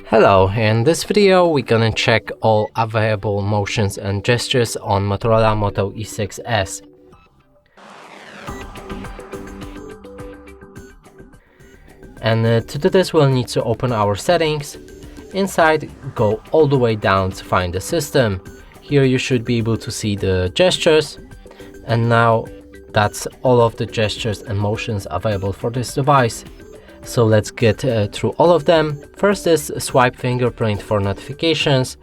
Hello, in this video we're gonna check all available motions and gestures on Motorola Moto E6s. And to do this we'll need to open our settings. Inside, go all the way down to find the system. Here you should be able to see the gestures, and now that's all of the gestures and motions available for this device. So let's get through all of them. First is swipe fingerprint for notifications.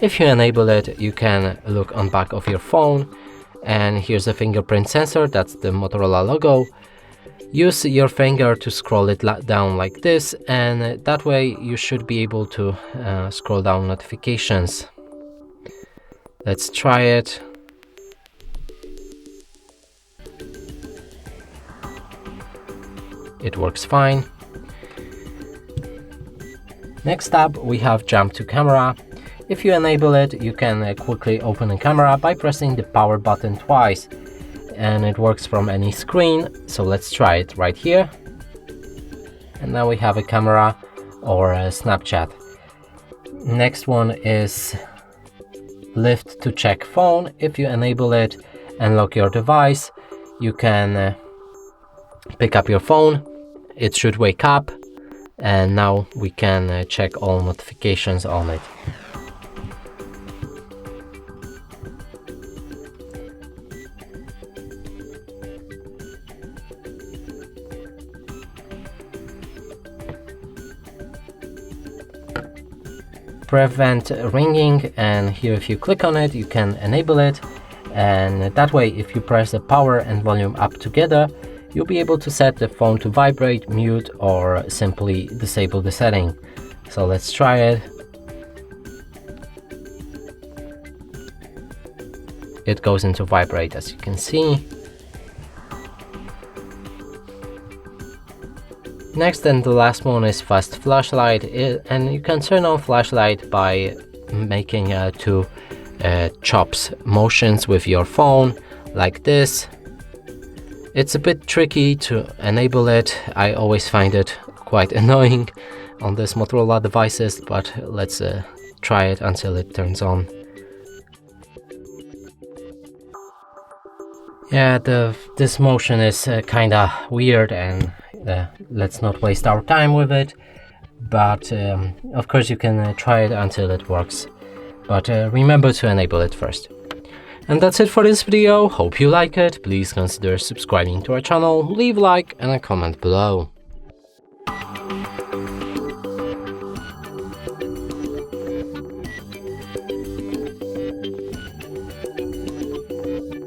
If you enable it, you can look on back of your phone, and here's a fingerprint sensor, that's the Motorola logo. Use your finger to scroll it down like this, and that way you should be able to scroll down notifications. Let's try it. It works fine. Next up, we have jump to camera. If you enable it, you can quickly open a camera by pressing the power button twice, and it works from any screen. So let's try it right here. And now we have a camera or a Snapchat. Next one is lift to check phone. If you enable it and lock your device, you can pick up your phone. It should wake up, and now we can check all notifications on it. Prevent ringing, and here if you click on it you can enable it, and that way if you press the power and volume up together, you'll be able to set the phone to vibrate, mute, or simply disable the setting. So let's try it. It goes into vibrate, as you can see. Next and the last one is fast flashlight, and you can turn on flashlight by making two chops motions with your phone like this. It's a bit tricky to enable it. I always find it quite annoying on these Motorola devices, but let's try it until it turns on. Yeah, this motion is kinda weird, and let's not waste our time with it. But of course you can try it until it works. But remember to enable it first. And that's it for this video. Hope you like it. Please consider subscribing to our channel, leave a like and a comment below.